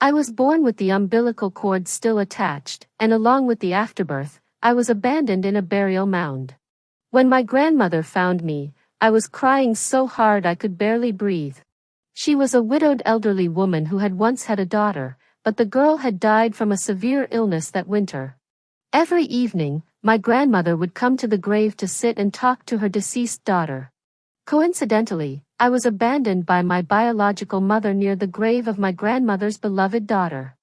I was born with the umbilical cord still attached, and along with the afterbirth, I was abandoned in a burial mound. When my grandmother found me, I was crying so hard I could barely breathe. She was a widowed elderly woman who had once had a daughter, but the girl had died from a severe illness that winter. Every evening, my grandmother would come to the grave to sit and talk to her deceased daughter. Coincidentally, I was abandoned by my biological mother near the grave of my grandmother's beloved daughter.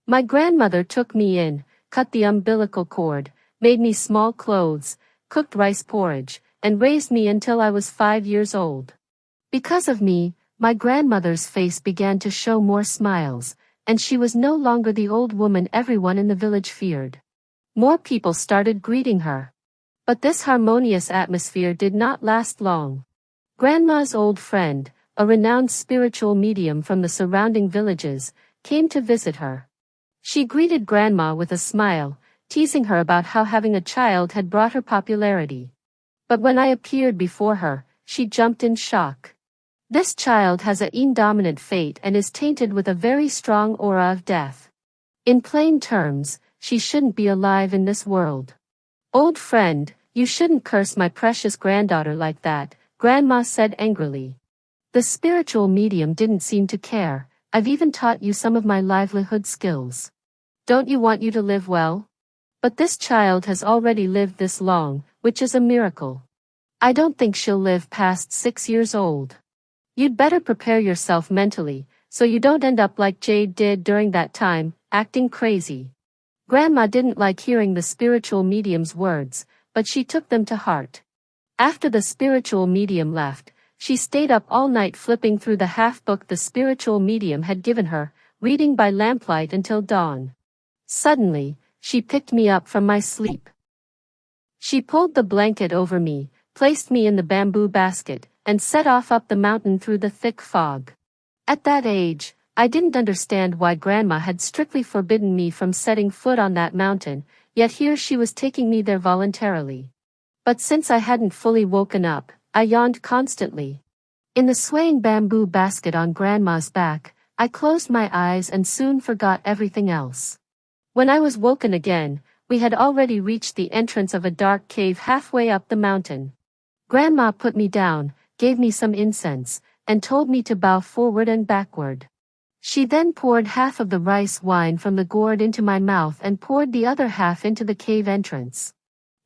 My grandmother took me in, cut the umbilical cord, made me small clothes, cooked rice porridge, and raised me until I was 5 years old. Because of me, my grandmother's face began to show more smiles, and she was no longer the old woman everyone in the village feared. More people started greeting her. But this harmonious atmosphere did not last long. Grandma's old friend, a renowned spiritual medium from the surrounding villages, came to visit her. She greeted Grandma with a smile, teasing her about how having a child had brought her popularity. But when I appeared before her, she jumped in shock. This child has an indominant fate and is tainted with a very strong aura of death. In plain terms, she shouldn't be alive in this world. Old friend, you shouldn't curse my precious granddaughter like that, Grandma said angrily. The spiritual medium didn't seem to care. I've even taught you some of my livelihood skills. Don't you want you to live well? But this child has already lived this long, which is a miracle. I don't think she'll live past 6 years old. You'd better prepare yourself mentally, so you don't end up like Jade did during that time, acting crazy. Grandma didn't like hearing the spiritual medium's words, but she took them to heart. After the spiritual medium left, she stayed up all night flipping through the half-book the spiritual medium had given her, reading by lamplight until dawn. Suddenly, she picked me up from my sleep. She pulled the blanket over me, placed me in the bamboo basket, and set off up the mountain through the thick fog. At that age, I didn't understand why Grandma had strictly forbidden me from setting foot on that mountain, yet here she was taking me there voluntarily. But since I hadn't fully woken up, I yawned constantly. In the swaying bamboo basket on Grandma's back, I closed my eyes and soon forgot everything else. When I was woken again, we had already reached the entrance of a dark cave halfway up the mountain. Grandma put me down, gave me some incense, and told me to bow forward and backward. She then poured half of the rice wine from the gourd into my mouth and poured the other half into the cave entrance.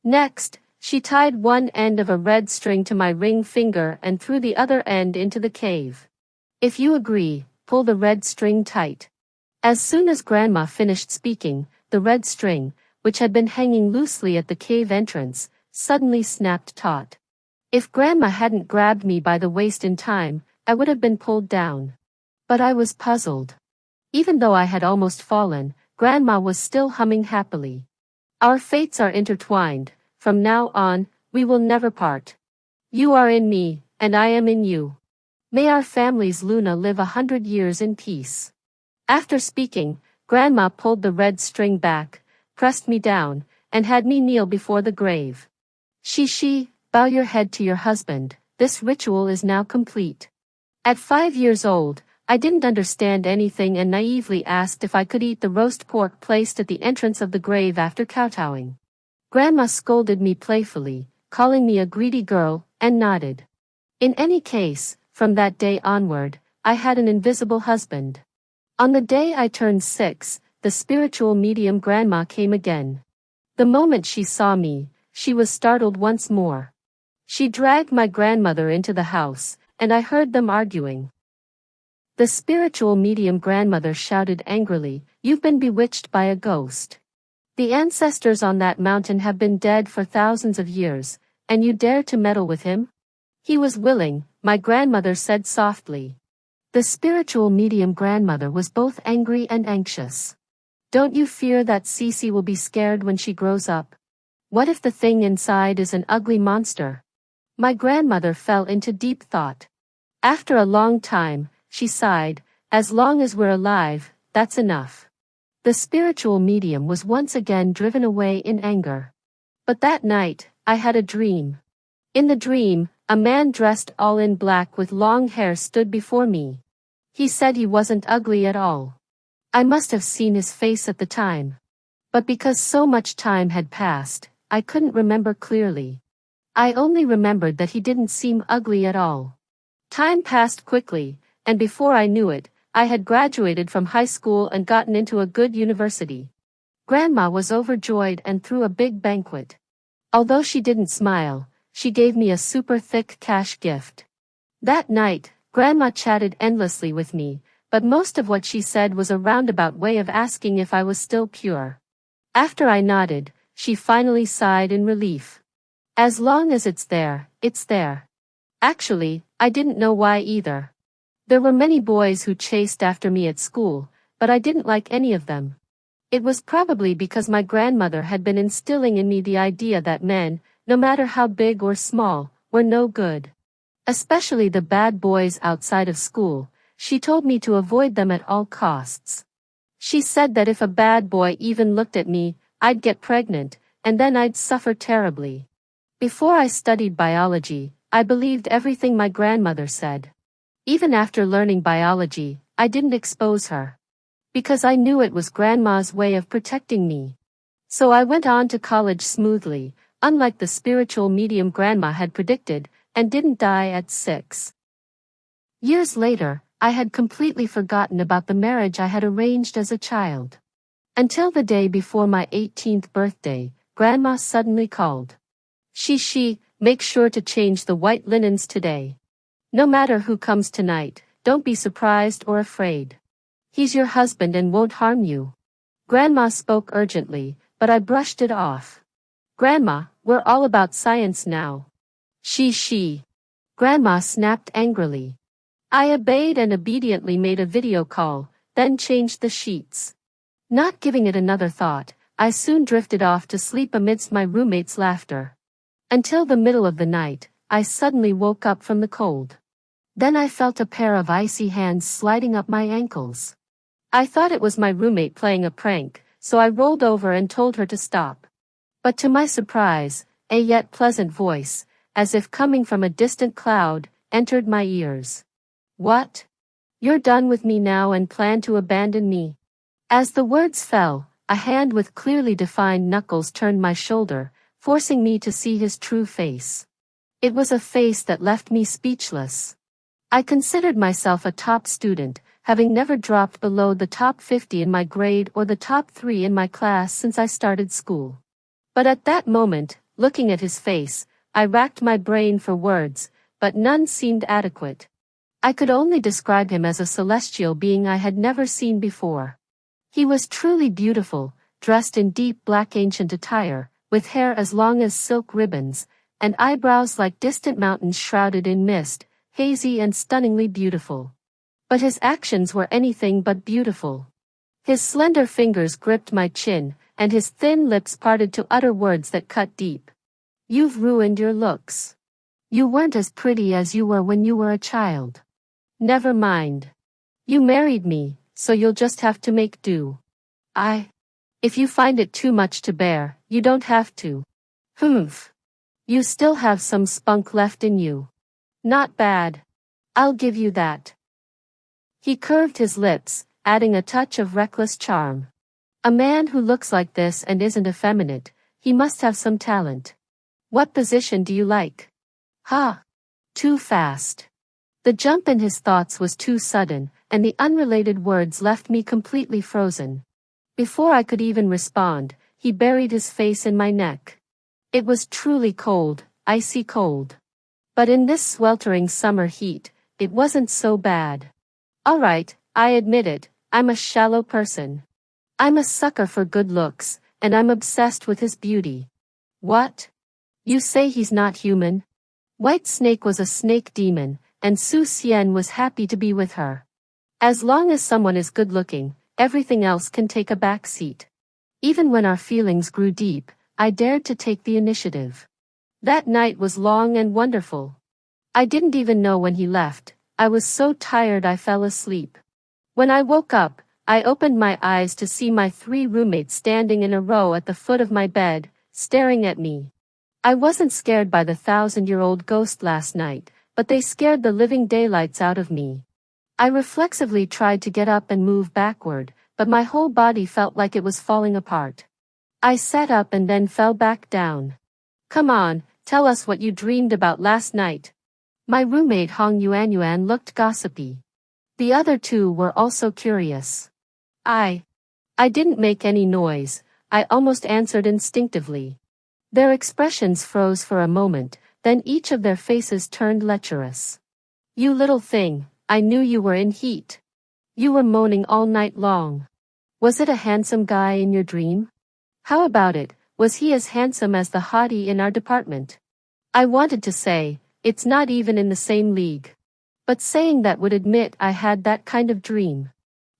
Next, she tied one end of a red string to my ring finger and threw the other end into the cave. If you agree, pull the red string tight. As soon as Grandma finished speaking, the red string, which had been hanging loosely at the cave entrance, suddenly snapped taut. If Grandma hadn't grabbed me by the waist in time, I would have been pulled down. But I was puzzled. Even though I had almost fallen, Grandma was still humming happily. Our fates are intertwined. From now on, we will never part. You are in me, and I am in you. May our family's Luna live 100 years in peace. After speaking, Grandma pulled the red string back, pressed me down, and had me kneel before the grave. She, bow your head to your husband, this ritual is now complete. At 5 years old, I didn't understand anything and naively asked if I could eat the roast pork placed at the entrance of the grave after kowtowing. Grandma scolded me playfully, calling me a greedy girl, and nodded. In any case, from that day onward, I had an invisible husband. On the day I turned 6, the spiritual medium Grandma came again. The moment she saw me, she was startled once more. She dragged my grandmother into the house, and I heard them arguing. The spiritual medium grandmother shouted angrily, "You've been bewitched by a ghost. The ancestors on that mountain have been dead for thousands of years, and you dare to meddle with him?" "He was willing," my grandmother said softly. The spiritual medium grandmother was both angry and anxious. "Don't you fear that Cece will be scared when she grows up? What if the thing inside is an ugly monster?" My grandmother fell into deep thought. After a long time, she sighed, "As long as we're alive, that's enough." The spiritual medium was once again driven away in anger. But that night, I had a dream. In the dream, a man dressed all in black with long hair stood before me. He said he wasn't ugly at all. I must have seen his face at the time. But because so much time had passed, I couldn't remember clearly. I only remembered that he didn't seem ugly at all. Time passed quickly, and before I knew it, I had graduated from high school and gotten into a good university. Grandma was overjoyed and threw a big banquet. Although she didn't smile, she gave me a super thick cash gift. That night, Grandma chatted endlessly with me, but most of what she said was a roundabout way of asking if I was still pure. After I nodded, she finally sighed in relief. As long as it's there, it's there. Actually, I didn't know why either. There were many boys who chased after me at school, but I didn't like any of them. It was probably because my grandmother had been instilling in me the idea that men, no matter how big or small, were no good. Especially the bad boys outside of school, she told me to avoid them at all costs. She said that if a bad boy even looked at me, I'd get pregnant, and then I'd suffer terribly. Before I studied biology, I believed everything my grandmother said. Even after learning biology, I didn't expose her. Because I knew it was Grandma's way of protecting me. So I went on to college smoothly, unlike the spiritual medium Grandma had predicted, and didn't die at 6. Years later, I had completely forgotten about the marriage I had arranged as a child. Until the day before my 18th birthday, Grandma suddenly called. She, make sure to change the white linens today. No matter who comes tonight, don't be surprised or afraid. He's your husband and won't harm you. Grandma spoke urgently, but I brushed it off. Grandma, we're all about science now. She. Grandma snapped angrily. I obeyed and obediently made a video call, then changed the sheets. Not giving it another thought, I soon drifted off to sleep amidst my roommate's laughter. Until the middle of the night, I suddenly woke up from the cold. Then I felt a pair of icy hands sliding up my ankles. I thought it was my roommate playing a prank, so I rolled over and told her to stop. But to my surprise, a yet pleasant voice, as if coming from a distant cloud, entered my ears. What? You're done with me now and plan to abandon me? As the words fell, a hand with clearly defined knuckles turned my shoulder, forcing me to see his true face. It was a face that left me speechless. I considered myself a top student, having never dropped below the top 50 in my grade or the top 3 in my class since I started school. But at that moment, looking at his face, I racked my brain for words, but none seemed adequate. I could only describe him as a celestial being I had never seen before. He was truly beautiful, dressed in deep black ancient attire, with hair as long as silk ribbons, and eyebrows like distant mountains shrouded in mist, hazy and stunningly beautiful. But his actions were anything but beautiful. His slender fingers gripped my chin, and his thin lips parted to utter words that cut deep. You've ruined your looks. You weren't as pretty as you were when you were a child. Never mind. You married me, so you'll just have to make do. If you find it too much to bear, you don't have to. Humph. You still have some spunk left in you. Not bad. I'll give you that. He curved his lips, adding a touch of reckless charm. A man who looks like this and isn't effeminate, he must have some talent. What position do you like? Ha! Too fast. The jump in his thoughts was too sudden, and the unrelated words left me completely frozen. Before I could even respond, he buried his face in my neck. It was truly cold, icy cold. But in this sweltering summer heat, it wasn't so bad. All right, I admit it, I'm a shallow person. I'm a sucker for good looks, and I'm obsessed with his beauty. What? You say he's not human? White Snake was a snake demon, and Su Xian was happy to be with her. As long as someone is good-looking, everything else can take a back seat. Even when our feelings grew deep, I dared to take the initiative. That night was long and wonderful. I didn't even know when he left. I was so tired I fell asleep. When I woke up, I opened my eyes to see my 3 roommates standing in a row at the foot of my bed, staring at me. I wasn't scared by the 1,000-year-old ghost last night, but they scared the living daylights out of me. I reflexively tried to get up and move backward, but my whole body felt like it was falling apart. I sat up and then fell back down. Come on, tell us what you dreamed about last night. My roommate Hong Yuanyuan looked gossipy. The other two were also curious. I didn't make any noise, I almost answered instinctively. Their expressions froze for a moment, then each of their faces turned lecherous. You little thing, I knew you were in heat. You were moaning all night long. Was it a handsome guy in your dream? How about it, was he as handsome as the hottie in our department? I wanted to say, it's not even in the same league. But saying that would admit I had that kind of dream.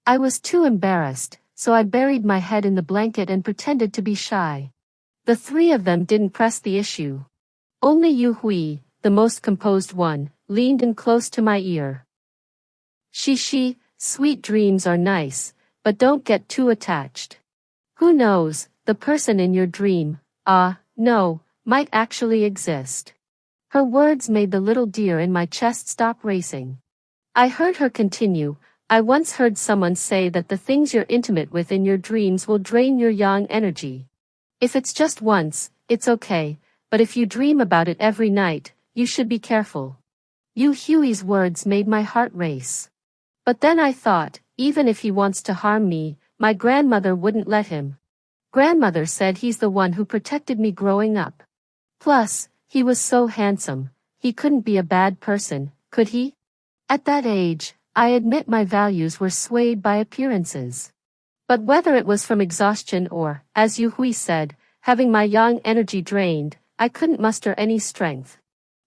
I was too embarrassed, so I buried my head in the blanket and pretended to be shy. The three of them didn't press the issue. Only Yu Hui, the most composed one, leaned in close to my ear. She, sweet dreams are nice, but don't get too attached. Who knows, the person in your dream, no, might actually exist. Her words made the little deer in my chest stop racing. I heard her continue, I once heard someone say that the things you're intimate with in your dreams will drain your yang energy. If it's just once, it's okay, but if you dream about it every night, you should be careful. Yu Hui's words made my heart race. But then I thought, even if he wants to harm me, my grandmother wouldn't let him. Grandmother said he's the one who protected me growing up. Plus, he was so handsome, he couldn't be a bad person, could he? At that age, I admit my values were swayed by appearances. But whether it was from exhaustion or, as Yu Hui said, having my yang energy drained, I couldn't muster any strength.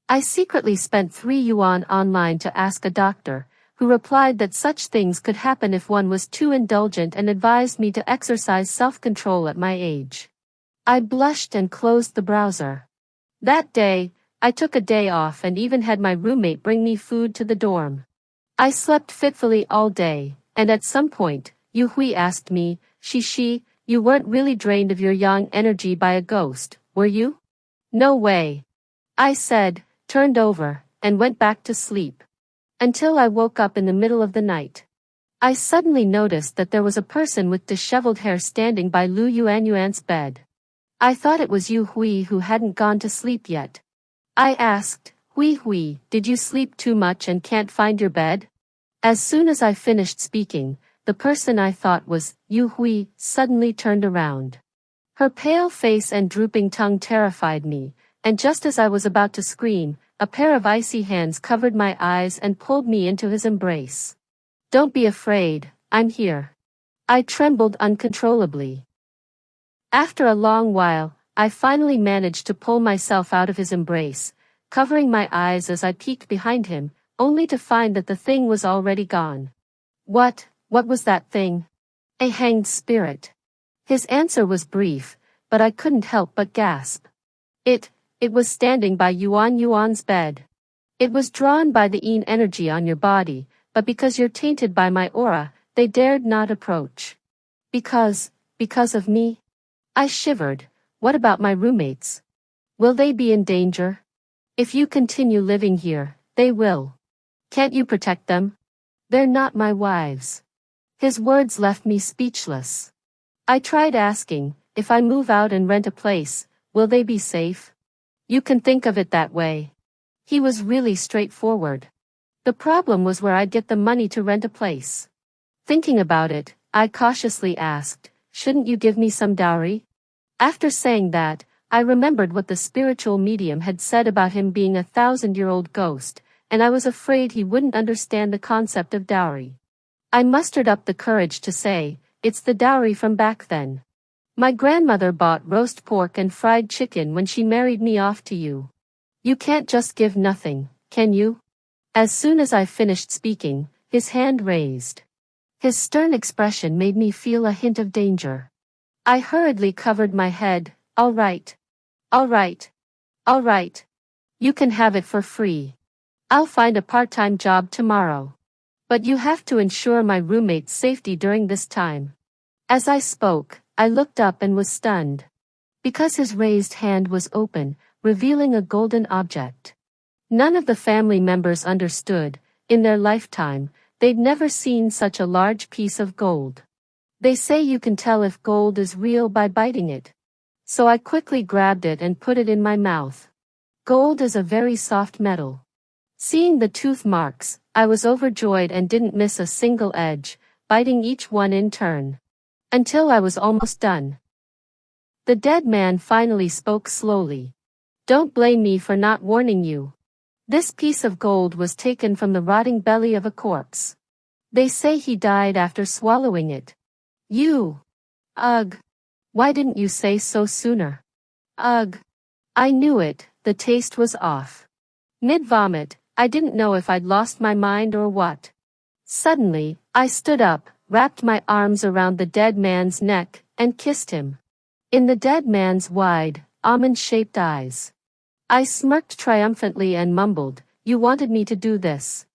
I secretly spent 3 yuan online to ask a doctor, who replied that such things could happen if one was too indulgent and advised me to exercise self-control at my age. I blushed and closed the browser. That day, I took a day off and even had my roommate bring me food to the dorm. I slept fitfully all day, and at some point, Yu Hui asked me, She, you weren't really drained of your yang energy by a ghost, were you? No way. I said, turned over, and went back to sleep. Until I woke up in the middle of the night. I suddenly noticed that there was a person with disheveled hair standing by Lu Yuanyuan's bed. I thought it was Yu Hui who hadn't gone to sleep yet. I asked, Hui, did you sleep too much and can't find your bed? As soon as I finished speaking, the person I thought was Yu Hui suddenly turned around. Her pale face and drooping tongue terrified me, and just as I was about to scream, a pair of icy hands covered my eyes and pulled me into his embrace. Don't be afraid, I'm here. I trembled uncontrollably. After a long while, I finally managed to pull myself out of his embrace, covering my eyes as I peeked behind him, only to find that the thing was already gone. What was that thing? A hanged spirit. His answer was brief, but I couldn't help but gasp. It was standing by Yuan's bed. It was drawn by the yin energy on your body, but because you're tainted by my aura, they dared not approach. Because of me? I shivered. What about my roommates? Will they be in danger? If you continue living here, they will. Can't you protect them? They're not my wives. His words left me speechless. I tried asking, if I move out and rent a place, will they be safe? You can think of it that way. He was really straightforward. The problem was where I'd get the money to rent a place. Thinking about it, I cautiously asked, shouldn't you give me some dowry? After saying that, I remembered what the spiritual medium had said about him being a 1,000-year-old ghost, and I was afraid he wouldn't understand the concept of dowry. I mustered up the courage to say, it's the dowry from back then. My grandmother bought roast pork and fried chicken when she married me off to you. You can't just give nothing, can you? As soon as I finished speaking, his hand raised. His stern expression made me feel a hint of danger. I hurriedly covered my head. All right. You can have it for free. I'll find a part-time job tomorrow. But you have to ensure my roommate's safety during this time. As I spoke, I looked up and was stunned. Because his raised hand was open, revealing a golden object. None of the family members understood, in their lifetime, they'd never seen such a large piece of gold. They say you can tell if gold is real by biting it. So I quickly grabbed it and put it in my mouth. Gold is a very soft metal. Seeing the tooth marks, I was overjoyed and didn't miss a single edge, biting each one in turn. Until I was almost done. The dead man finally spoke slowly. Don't blame me for not warning you. This piece of gold was taken from the rotting belly of a corpse. They say he died after swallowing it. You. Ugh. Why didn't you say so sooner? Ugh. I knew it, the taste was off. Mid-vomit, I didn't know if I'd lost my mind or what. Suddenly, I stood up, wrapped my arms around the dead man's neck, and kissed him. In the dead man's wide, almond-shaped eyes. I smirked triumphantly and mumbled, "You wanted me to do this."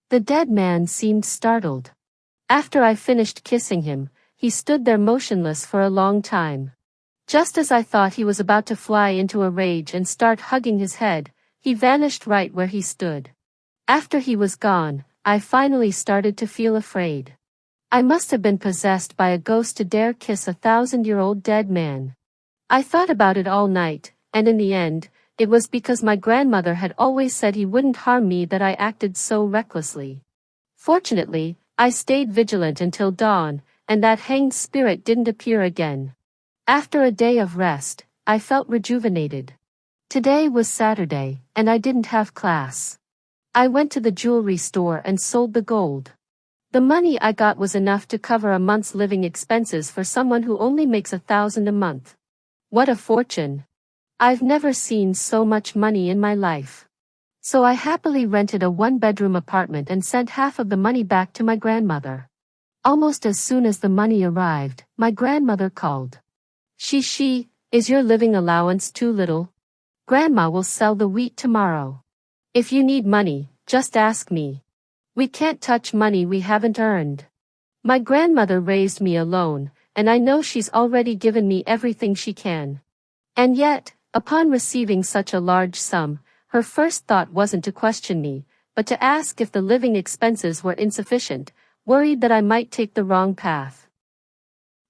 The dead man seemed startled. After I finished kissing him, he stood there motionless for a long time. Just as I thought he was about to fly into a rage and start hugging his head, he vanished right where he stood. After he was gone, I finally started to feel afraid. I must have been possessed by a ghost to dare kiss a 1,000-year-old dead man. I thought about it all night, and in the end, it was because my grandmother had always said he wouldn't harm me that I acted so recklessly. Fortunately, I stayed vigilant until dawn, and that hanged spirit didn't appear again. After a day of rest, I felt rejuvenated. Today was Saturday, and I didn't have class. I went to the jewelry store and sold the gold. The money I got was enough to cover a month's living expenses for someone who only makes $1,000 a month. What a fortune! I've never seen so much money in my life. So I happily rented a one-bedroom apartment and sent half of the money back to my grandmother. Almost as soon as the money arrived, my grandmother called. She, is your living allowance too little? Grandma will sell the wheat tomorrow. If you need money, just ask me. We can't touch money we haven't earned. My grandmother raised me alone, and I know she's already given me everything she can. And yet, upon receiving such a large sum, her first thought wasn't to question me, but to ask if the living expenses were insufficient, worried that I might take the wrong path.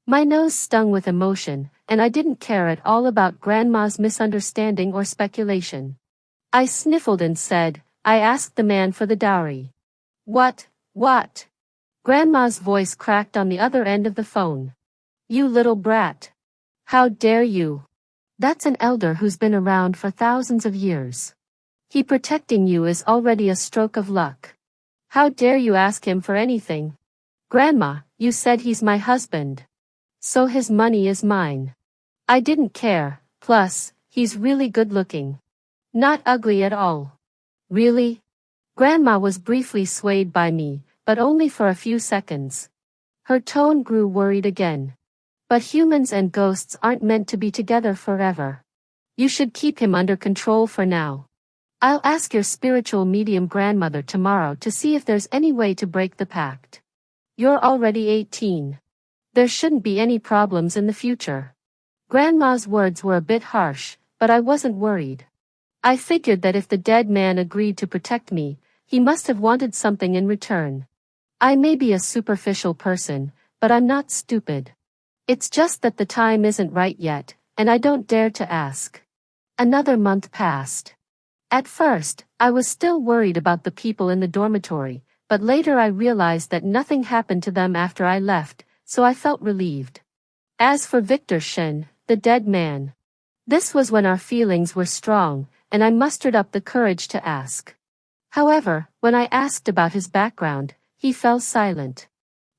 My nose stung with emotion, and I didn't care at all about Grandma's misunderstanding or speculation. I sniffled and said, I asked the man for the dowry. What? Grandma's voice cracked on the other end of the phone. You little brat. How dare you? That's an elder who's been around for thousands of years. He protecting you is already a stroke of luck. How dare you ask him for anything? Grandma, you said he's my husband. So his money is mine. I didn't care, plus, he's really good looking. Not ugly at all. Really? Grandma was briefly swayed by me, but only for a few seconds. Her tone grew worried again. But humans and ghosts aren't meant to be together forever. You should keep him under control for now. I'll ask your spiritual medium grandmother tomorrow to see if there's any way to break the pact. You're already 18. There shouldn't be any problems in the future. Grandma's words were a bit harsh, but I wasn't worried. I figured that if the dead man agreed to protect me, he must have wanted something in return. I may be a superficial person, but I'm not stupid. It's just that the time isn't right yet, and I don't dare to ask. Another month passed. At first, I was still worried about the people in the dormitory, but later I realized that nothing happened to them after I left, so I felt relieved. As for Victor Shen, the dead man. This was when our feelings were strong, and I mustered up the courage to ask. However, when I asked about his background, he fell silent.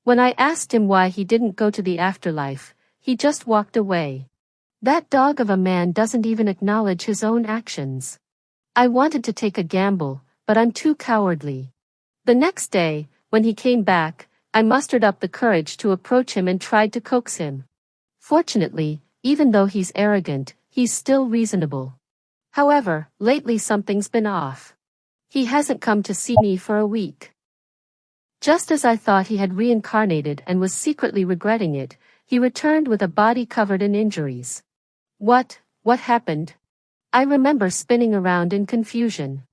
When I asked him why he didn't go to the afterlife, he just walked away. That dog of a man doesn't even acknowledge his own actions. I wanted to take a gamble, but I'm too cowardly. The next day, when he came back, I mustered up the courage to approach him and tried to coax him. Fortunately, even though he's arrogant, he's still reasonable. However, lately something's been off. He hasn't come to see me for a week. Just as I thought he had reincarnated and was secretly regretting it, he returned with a body covered in injuries. What happened? I remember spinning around in confusion.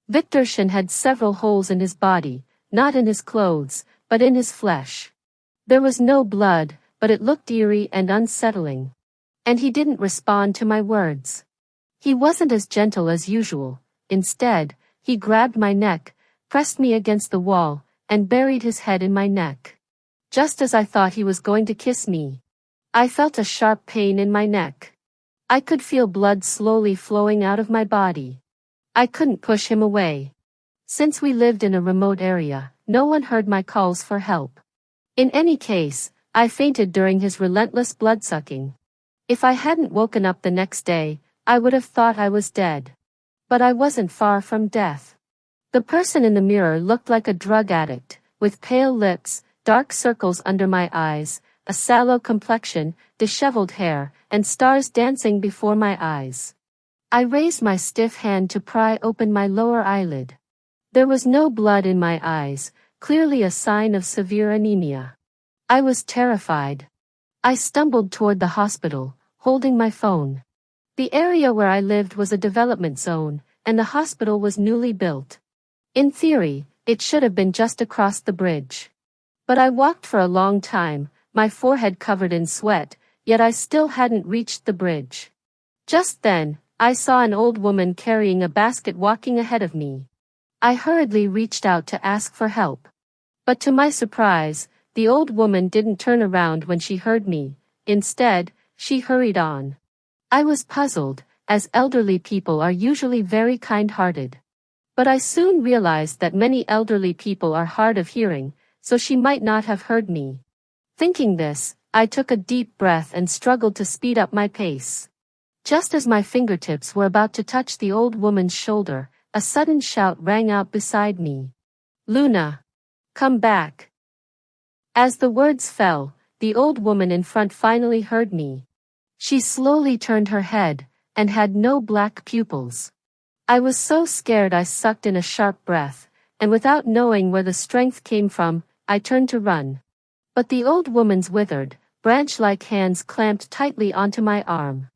Victor Shen had several holes in his body, not in his clothes, but in his flesh. There was no blood, but it looked eerie and unsettling. And he didn't respond to my words. He wasn't as gentle as usual. Instead, he grabbed my neck, pressed me against the wall, and buried his head in my neck. Just as I thought he was going to kiss me, I felt a sharp pain in my neck. I could feel blood slowly flowing out of my body. I couldn't push him away. Since we lived in a remote area, no one heard my calls for help. In any case, I fainted during his relentless bloodsucking. If I hadn't woken up the next day, I would have thought I was dead. But I wasn't far from death. The person in the mirror looked like a drug addict, with pale lips, dark circles under my eyes, a sallow complexion, disheveled hair, and stars dancing before my eyes. I raised my stiff hand to pry open my lower eyelid. There was no blood in my eyes, clearly a sign of severe anemia. I was terrified. I stumbled toward the hospital, holding my phone. The area where I lived was a development zone, and the hospital was newly built. In theory, it should have been just across the bridge. But I walked for a long time, my forehead covered in sweat, yet I still hadn't reached the bridge. Just then, I saw an old woman carrying a basket walking ahead of me. I hurriedly reached out to ask for help. But to my surprise, the old woman didn't turn around when she heard me. Instead, she hurried on. I was puzzled, as elderly people are usually very kind-hearted. But I soon realized that many elderly people are hard of hearing, so she might not have heard me. Thinking this, I took a deep breath and struggled to speed up my pace. Just as my fingertips were about to touch the old woman's shoulder, a sudden shout rang out beside me. "Luna! Come back!" As the words fell, the old woman in front finally heard me. She slowly turned her head, and had no black pupils. I was so scared I sucked in a sharp breath, and without knowing where the strength came from, I turned to run. But the old woman's withered, branch-like hands clamped tightly onto my arm.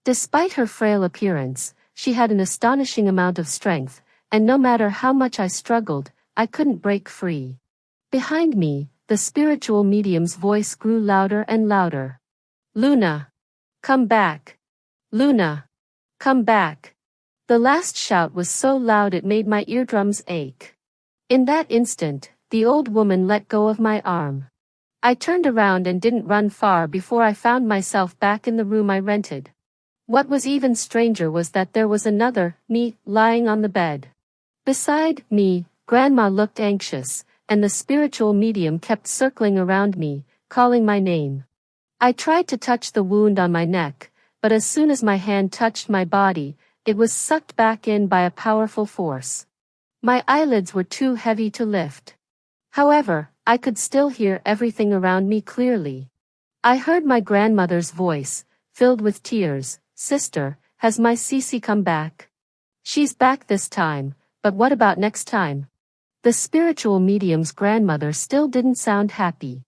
Despite her frail appearance, she had an astonishing amount of strength, and no matter how much I struggled, I couldn't break free. Behind me, the spiritual medium's voice grew louder and louder. "Luna! Come back! Luna! Come back!" The last shout was so loud it made my eardrums ache. In that instant, the old woman let go of my arm. I turned around and didn't run far before I found myself back in the room I rented. What was even stranger was that there was another me lying on the bed. Beside me, Grandma looked anxious, and the spiritual medium kept circling around me, calling my name. I tried to touch the wound on my neck, but as soon as my hand touched my body, it was sucked back in by a powerful force. My eyelids were too heavy to lift. However, I could still hear everything around me clearly. I heard my grandmother's voice, filled with tears. "Sister, has my Cece come back?" "She's back this time, but what about next time?" The spiritual medium's grandmother still didn't sound happy.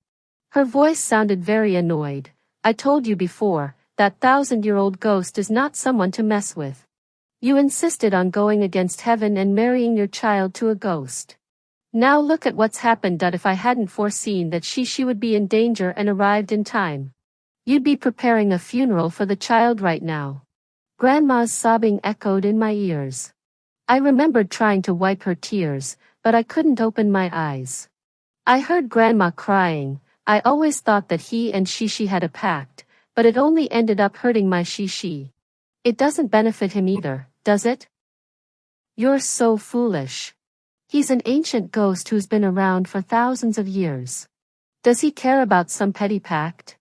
Her voice sounded very annoyed. "I told you before, that 1,000-year-old ghost is not someone to mess with. You insisted on going against heaven and marrying your child to a ghost. Now look at what's happened. If I hadn't foreseen that she would be in danger and arrived in time, you'd be preparing a funeral for the child right now." Grandma's sobbing echoed in my ears. I remembered trying to wipe her tears, but I couldn't open my eyes. I heard Grandma crying. I always thought that he and she had a pact, but it only ended up hurting my she. It doesn't benefit him either, does it? "You're so foolish. He's an ancient ghost who's been around for thousands of years. Does he care about some petty pact?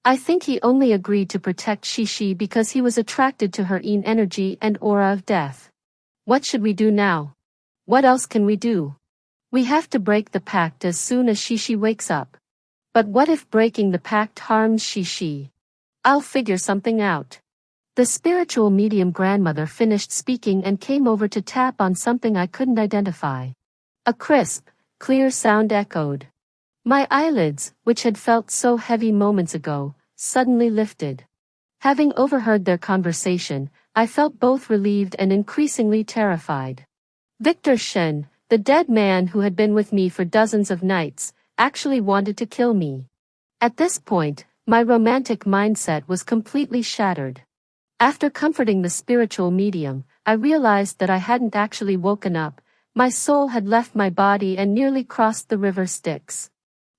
I think he only agreed to protect she because he was attracted to her energy and aura of death. What should we do now? What else can we do? We have to break the pact as soon as she wakes up. But what if breaking the pact harms she? I'll figure something out." The spiritual medium grandmother finished speaking and came over to tap on something I couldn't identify. A crisp, clear sound echoed. My eyelids, which had felt so heavy moments ago, suddenly lifted. Having overheard their conversation, I felt both relieved and increasingly terrified. Victor Shen, the dead man who had been with me for dozens of nights, actually wanted to kill me. At this point, My romantic mindset was completely shattered. After comforting the spiritual medium, I realized that I hadn't actually woken up. My soul had left my body and nearly crossed the river Styx.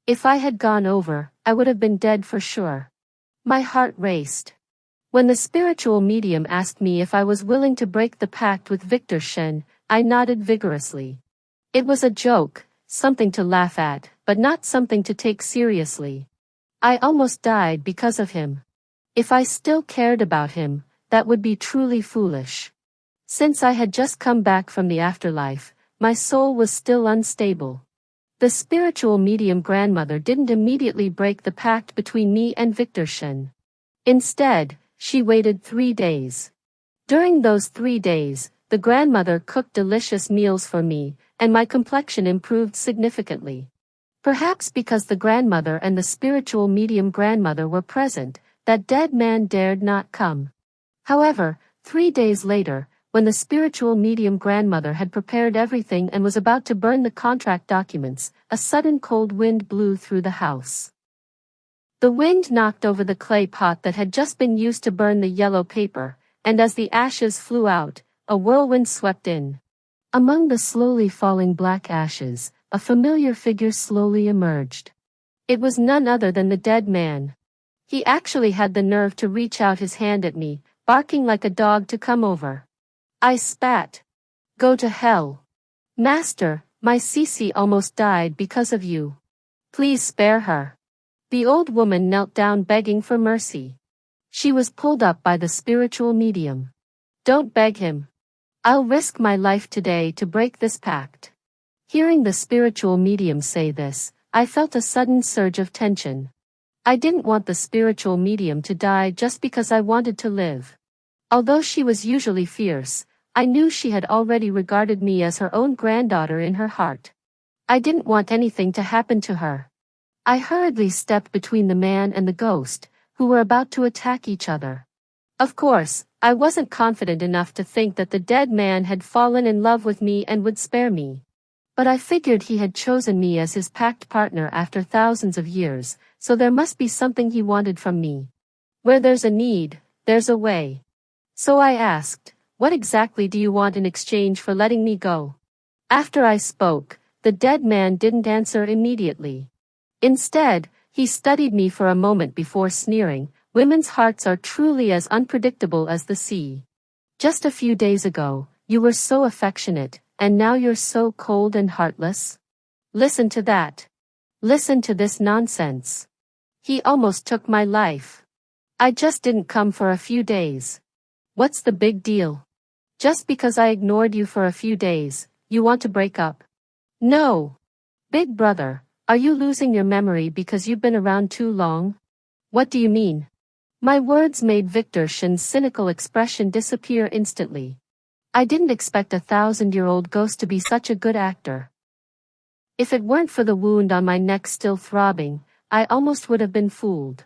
If I had gone over, I would have been dead for sure. My heart raced. When the spiritual medium asked me if I was willing to break the pact with Victor Shen, I nodded vigorously. It was a joke, something to laugh at, but not something to take seriously. I almost died because of him. If I still cared about him, that would be truly foolish. Since I had just come back from the afterlife, my soul was still unstable. The spiritual medium grandmother didn't immediately break the pact between me and Victor Shen. Instead, she waited 3 days. During those 3 days, the grandmother cooked delicious meals for me, and my complexion improved significantly. Perhaps because the grandmother and the spiritual medium grandmother were present, that dead man dared not come. However, 3 days later, when the spiritual medium grandmother had prepared everything and was about to burn the contract documents, a sudden cold wind blew through the house. The wind knocked over the clay pot that had just been used to burn the yellow paper, and as the ashes flew out, a whirlwind swept in. Among the slowly falling black ashes, a familiar figure slowly emerged. It was none other than the dead man. He actually had the nerve to reach out his hand at me, barking like a dog to come over. I spat. Go to hell. Master, my Cece almost died because of you. Please spare her. The old woman knelt down begging for mercy. She was pulled up by the spiritual medium. Don't beg him. I'll risk my life today to break this pact. Hearing the spiritual medium say this, I felt a sudden surge of tension. I didn't want the spiritual medium to die just because I wanted to live. Although she was usually fierce, I knew she had already regarded me as her own granddaughter in her heart. I didn't want anything to happen to her. I hurriedly stepped between the man and the ghost, who were about to attack each other. Of course, I wasn't confident enough to think that the dead man had fallen in love with me and would spare me. But I figured he had chosen me as his pact partner after thousands of years, so there must be something he wanted from me. Where there's a need, there's a way. So I asked, what exactly do you want in exchange for letting me go? After I spoke, the dead man didn't answer immediately. Instead, he studied me for a moment before sneering, women's hearts are truly as unpredictable as the sea. Just a few days ago, you were so affectionate, and now you're so cold and heartless? Listen to that. Listen to this nonsense. He almost took my life. I just didn't come for a few days. What's the big deal? Just because I ignored you for a few days, you want to break up? No. Big brother, are you losing your memory because you've been around too long? What do you mean? My words made Victor Shen's cynical expression disappear instantly. I didn't expect a 1,000-year-old ghost to be such a good actor. If it weren't for the wound on my neck still throbbing, I almost would have been fooled.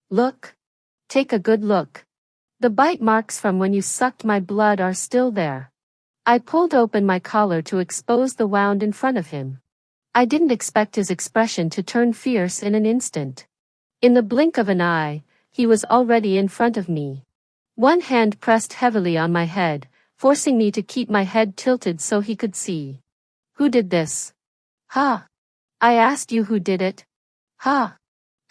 Look. Take a good look. The bite marks from when you sucked my blood are still there. I pulled open my collar to expose the wound in front of him. I didn't expect his expression to turn fierce in an instant. In the blink of an eye, he was already in front of me. One hand pressed heavily on my head, forcing me to keep my head tilted so he could see. Who did this? Ha! I asked you who did it? Ha!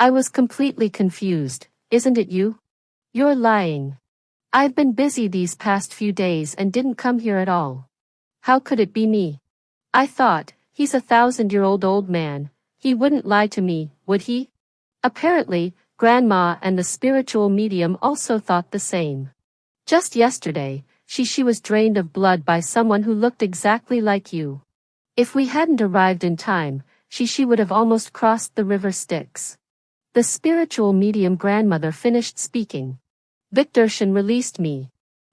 I was completely confused. Isn't it you? You're lying. I've been busy these past few days and didn't come here at all. How could it be me? I thought, he's a 1,000-year-old old man. He wouldn't lie to me, would he? Apparently, Grandma and the spiritual medium also thought the same. Just yesterday, she was drained of blood by someone who looked exactly like you. If we hadn't arrived in time, she would have almost crossed the river Styx. The spiritual medium grandmother finished speaking. Victor Shen released me.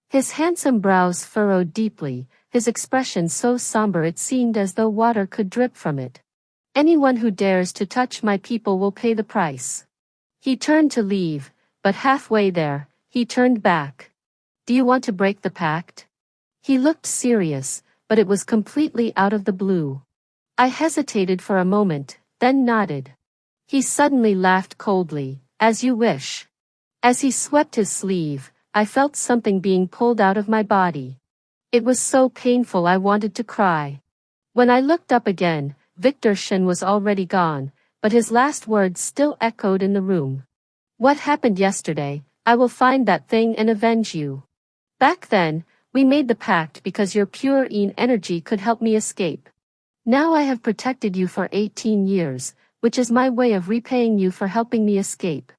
His handsome brows furrowed deeply, his expression so somber it seemed as though water could drip from it. Anyone who dares to touch my people will pay the price. He turned to leave, but halfway there, he turned back. Do you want to break the pact? He looked serious, but it was completely out of the blue. I hesitated for a moment, then nodded. He suddenly laughed coldly. As you wish. As he swept his sleeve, I felt something being pulled out of my body. It was so painful I wanted to cry. When I looked up again, Victor Shen was already gone, but his last words still echoed in the room. What happened yesterday, I will find that thing and avenge you. Back then, we made the pact because your pure Yin energy could help me escape. Now I have protected you for 18 years, which is my way of repaying you for helping me escape.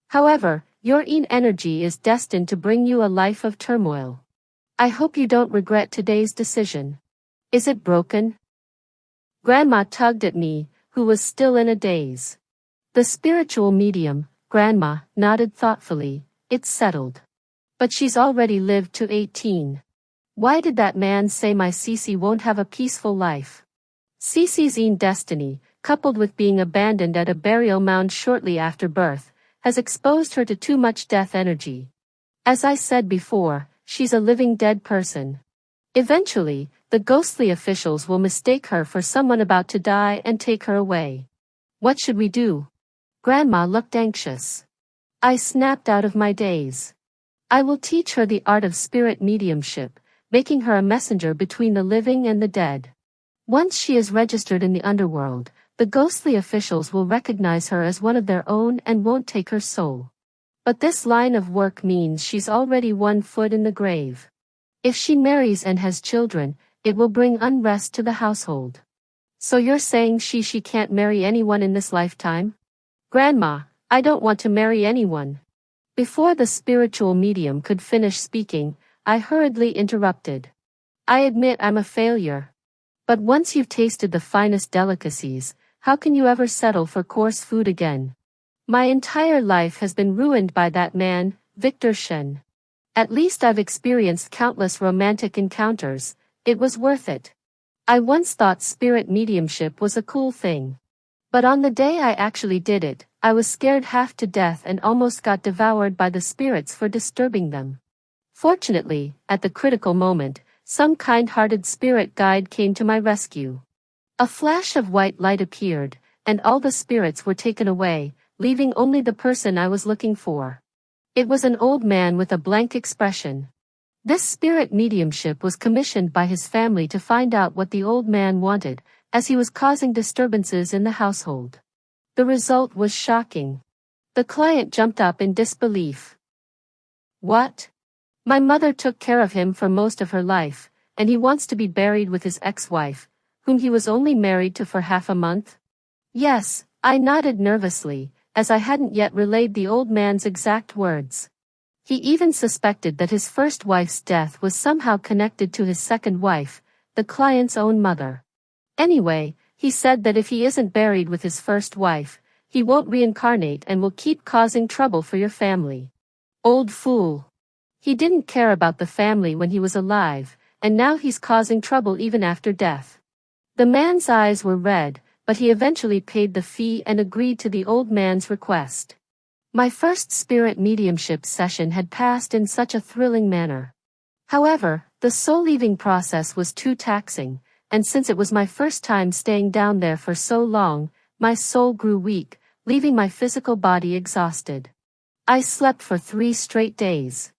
However, your Yin energy is destined to bring you a life of turmoil. I hope you don't regret today's decision. Is it broken? Grandma tugged at me, who was still in a daze. The spiritual medium, Grandma, nodded thoughtfully. It's settled. But she's already lived to 18. Why did that man say my Cece won't have a peaceful life? Cece's Yin destiny, coupled with being abandoned at a burial mound shortly after birth, has exposed her to too much death energy. As I said before, she's a living dead person. Eventually, the ghostly officials will mistake her for someone about to die and take her away. What should we do? Grandma looked anxious. I snapped out of my daze. I will teach her the art of spirit mediumship, making her a messenger between the living and the dead. Once she is registered in the underworld, the ghostly officials will recognize her as one of their own and won't take her soul. But this line of work means she's already 1 foot in the grave. If she marries and has children, it will bring unrest to the household. So you're saying she can't marry anyone in this lifetime? Grandma, I don't want to marry anyone. Before the spiritual medium could finish speaking, I hurriedly interrupted. I admit I'm a failure. But once you've tasted the finest delicacies, how can you ever settle for coarse food again? My entire life has been ruined by that man, Victor Shen. At least I've experienced countless romantic encounters. It was worth it. I once thought spirit mediumship was a cool thing. But on the day I actually did it, I was scared half to death and almost got devoured by the spirits for disturbing them. Fortunately, at the critical moment, some kind-hearted spirit guide came to my rescue. A flash of white light appeared, and all the spirits were taken away, leaving only the person I was looking for. It was an old man with a blank expression. This spirit mediumship was commissioned by his family to find out what the old man wanted, as he was causing disturbances in the household. The result was shocking. The client jumped up in disbelief. What? My mother took care of him for most of her life, and he wants to be buried with his ex-wife, whom he was only married to for half a month? Yes, I nodded nervously, as I hadn't yet relayed the old man's exact words. He even suspected that his first wife's death was somehow connected to his second wife, the client's own mother. Anyway, he said that if he isn't buried with his first wife, he won't reincarnate and will keep causing trouble for your family. Old fool. He didn't care about the family when he was alive, and now he's causing trouble even after death. The man's eyes were red, but he eventually paid the fee and agreed to the old man's request. My first spirit mediumship session had passed in such a thrilling manner. However, the soul-leaving process was too taxing, and since it was my first time staying down there for so long, my soul grew weak, leaving my physical body exhausted. I slept for 3 straight days.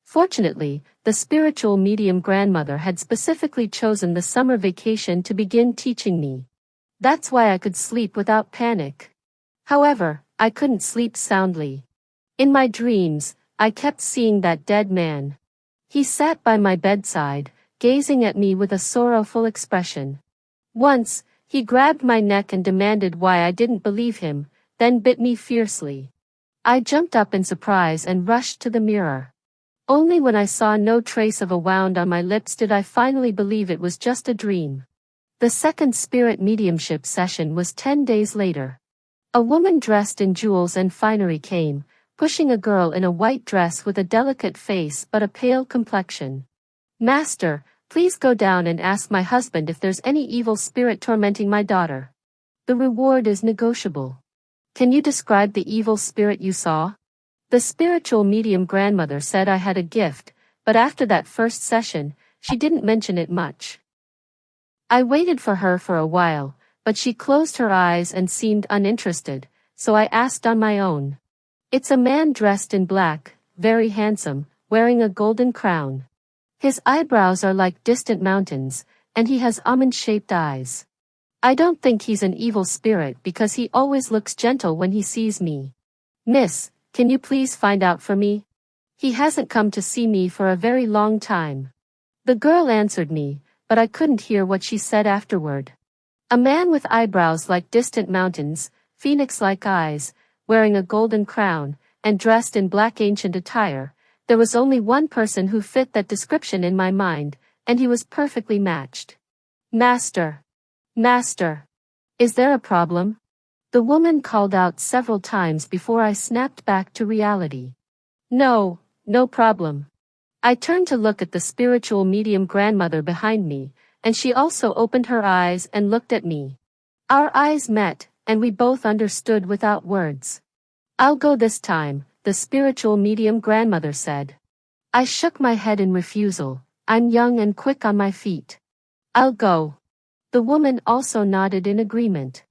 Fortunately, the spiritual medium grandmother had specifically chosen the summer vacation to begin teaching me. That's why I could sleep without panic. However, I couldn't sleep soundly. In my dreams, I kept seeing that dead man. He sat by my bedside, gazing at me with a sorrowful expression. Once, he grabbed my neck and demanded why I didn't believe him, then bit me fiercely. I jumped up in surprise and rushed to the mirror. Only when I saw no trace of a wound on my lips did I finally believe it was just a dream. The second spirit mediumship session was 10 days later. A woman dressed in jewels and finery came, pushing a girl in a white dress with a delicate face but a pale complexion. Master, please go down and ask my husband if there's any evil spirit tormenting my daughter. The reward is negotiable. Can you describe the evil spirit you saw? The spiritual medium grandmother said I had a gift, but after that first session, she didn't mention it much. I waited for her for a while, but she closed her eyes and seemed uninterested, so I asked on my own. It's a man dressed in black, very handsome, wearing a golden crown. His eyebrows are like distant mountains, and he has almond-shaped eyes. I don't think he's an evil spirit because he always looks gentle when he sees me. Miss, can you please find out for me? He hasn't come to see me for a very long time. The girl answered me, but I couldn't hear what she said afterward. A man with eyebrows like distant mountains, phoenix-like eyes, wearing a golden crown, and dressed in black ancient attire. There was only one person who fit that description in my mind, and he was perfectly matched. Master. Master. Is there a problem? The woman called out several times before I snapped back to reality. No, no problem. I turned to look at the spiritual medium grandmother behind me, and she also opened her eyes and looked at me. Our eyes met, and we both understood without words. I'll go this time, the spiritual medium grandmother said. I shook my head in refusal. I'm young and quick on my feet. I'll go. The woman also nodded in agreement.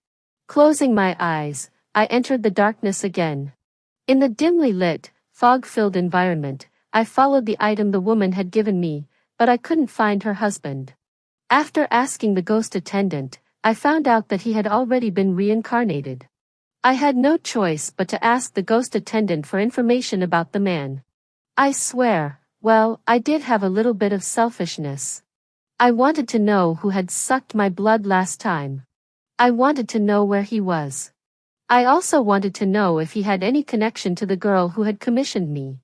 Closing my eyes, I entered the darkness again. In the dimly lit, fog-filled environment, I followed the item the woman had given me, but I couldn't find her husband. After asking the ghost attendant, I found out that he had already been reincarnated. I had no choice but to ask the ghost attendant for information about the man. I swear, well, I did have a little bit of selfishness. I wanted to know who had sucked my blood last time. I wanted to know where he was. I also wanted to know if he had any connection to the girl who had commissioned me.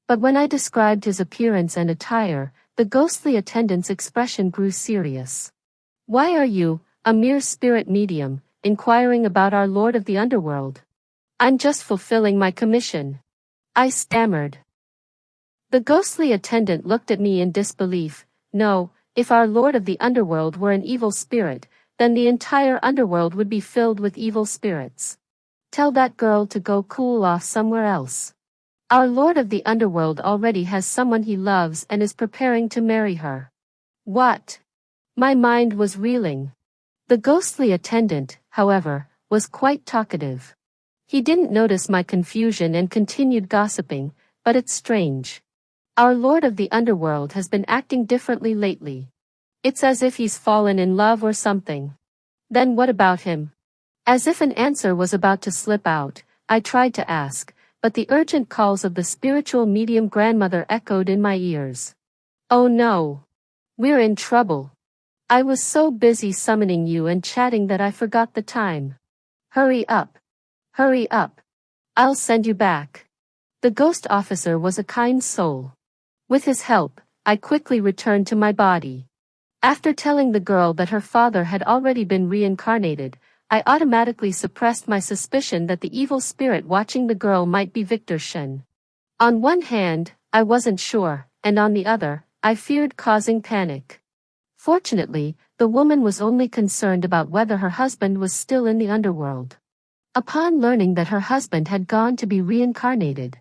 But when I described his appearance and attire, the ghostly attendant's expression grew serious. Why are you, a mere spirit medium, inquiring about our Lord of the Underworld? I'm just fulfilling my commission. I stammered. The ghostly attendant looked at me in disbelief. No, if our Lord of the Underworld were an evil spirit, then the entire underworld would be filled with evil spirits. Tell that girl to go cool off somewhere else. Our Lord of the Underworld already has someone he loves and is preparing to marry her. What? My mind was reeling. The ghostly attendant, however, was quite talkative. He didn't notice my confusion and continued gossiping, but it's strange. Our Lord of the Underworld has been acting differently lately. It's as if he's fallen in love or something. Then what about him? As if an answer was about to slip out, I tried to ask, but the urgent calls of the spiritual medium grandmother echoed in my ears. Oh no. We're in trouble. I was so busy summoning you and chatting that I forgot the time. Hurry up. Hurry up. I'll send you back. The ghost officer was a kind soul. With his help, I quickly returned to my body. After telling the girl that her father had already been reincarnated, I automatically suppressed my suspicion that the evil spirit watching the girl might be Victor Shen. On one hand, I wasn't sure, and on the other, I feared causing panic. Fortunately, the woman was only concerned about whether her husband was still in the underworld. Upon learning that her husband had gone to be reincarnated,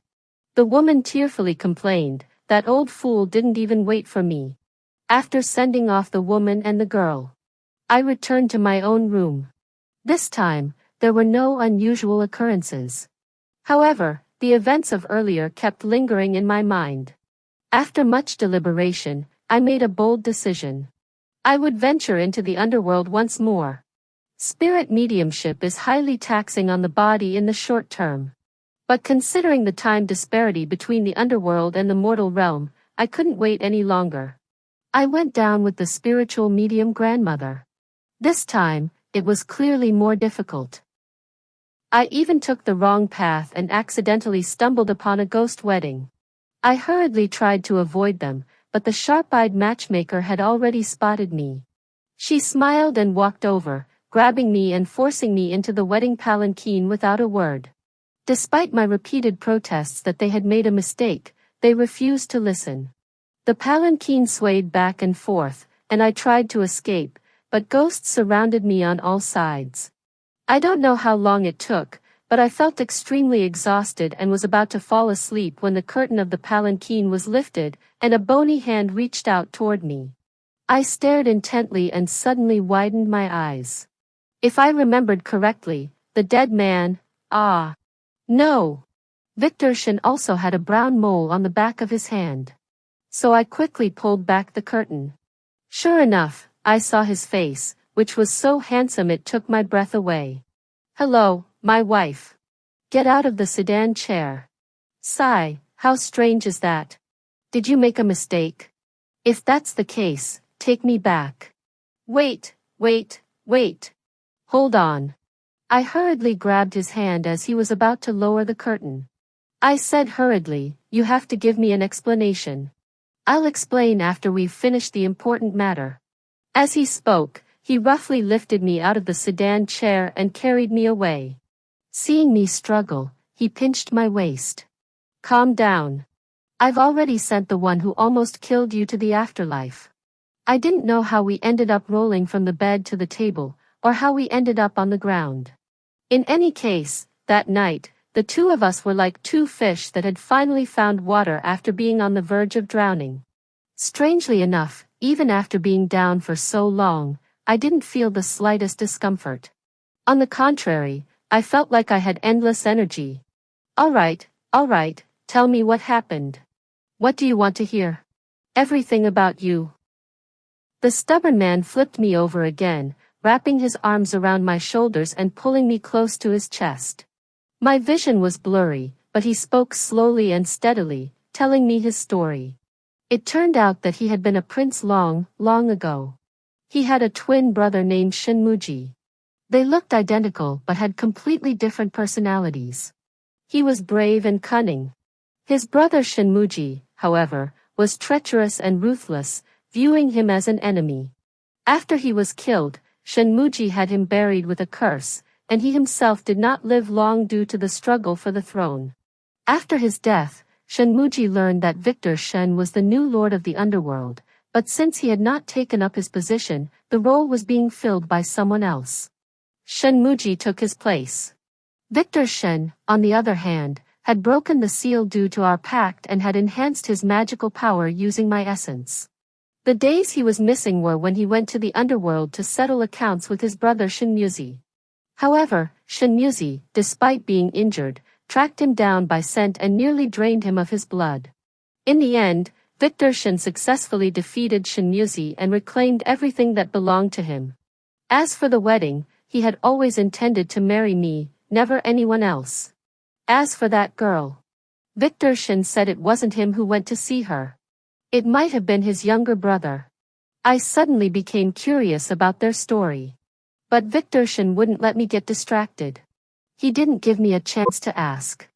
the woman tearfully complained, "That old fool didn't even wait for me." After sending off the woman and the girl, I returned to my own room. This time, there were no unusual occurrences. However, the events of earlier kept lingering in my mind. After much deliberation, I made a bold decision. I would venture into the underworld once more. Spirit mediumship is highly taxing on the body in the short term. But considering the time disparity between the underworld and the mortal realm, I couldn't wait any longer. I went down with the spiritual medium grandmother. This time, it was clearly more difficult. I even took the wrong path and accidentally stumbled upon a ghost wedding. I hurriedly tried to avoid them, but the sharp-eyed matchmaker had already spotted me. She smiled and walked over, grabbing me and forcing me into the wedding palanquin without a word. Despite my repeated protests that they had made a mistake, they refused to listen. The palanquin swayed back and forth, and I tried to escape, but ghosts surrounded me on all sides. I don't know how long it took, but I felt extremely exhausted and was about to fall asleep when the curtain of the palanquin was lifted, and a bony hand reached out toward me. I stared intently and suddenly widened my eyes. If I remembered correctly, the dead man, no. Victor Shin also had a brown mole on the back of his hand. So I quickly pulled back the curtain. Sure enough, I saw his face, which was so handsome it took my breath away. Hello, my wife. Get out of the sedan chair. Sigh, how strange is that? Did you make a mistake? If that's the case, take me back. Wait, wait, wait. Hold on. I hurriedly grabbed his hand as he was about to lower the curtain. I said hurriedly, you have to give me an explanation. I'll explain after we've finished the important matter. As he spoke, he roughly lifted me out of the sedan chair and carried me away. Seeing me struggle, he pinched my waist. Calm down. I've already sent the one who almost killed you to the afterlife. I didn't know how we ended up rolling from the bed to the table, or how we ended up on the ground. In any case, that night, the two of us were like two fish that had finally found water after being on the verge of drowning. Strangely enough, even after being down for so long, I didn't feel the slightest discomfort. On the contrary, I felt like I had endless energy. All right, tell me what happened. What do you want to hear? Everything about you. The stubborn man flipped me over again, wrapping his arms around my shoulders and pulling me close to his chest. My vision was blurry, but he spoke slowly and steadily, telling me his story. It turned out that he had been a prince long, long ago. He had a twin brother named Shinmuji. They looked identical but had completely different personalities. He was brave and cunning. His brother Shinmuji, however, was treacherous and ruthless, viewing him as an enemy. After he was killed, Shinmuji had him buried with a curse, and he himself did not live long due to the struggle for the throne. After his death, Shinmuji learned that Victor Shen was the new lord of the Underworld, but since he had not taken up his position, the role was being filled by someone else. Shinmuji took his place. Victor Shen, on the other hand, had broken the seal due to our pact and had enhanced his magical power using my essence. The days he was missing were when he went to the Underworld to settle accounts with his brother Shinmuji. However, Shinmuji, despite being injured, tracked him down by scent and nearly drained him of his blood. In the end, Victor Shen successfully defeated Shinmuji and reclaimed everything that belonged to him. As for the wedding, he had always intended to marry me, never anyone else. As for that girl, Victor Shen said it wasn't him who went to see her. It might have been his younger brother. I suddenly became curious about their story. But Victor Shen wouldn't let me get distracted. He didn't give me a chance to ask.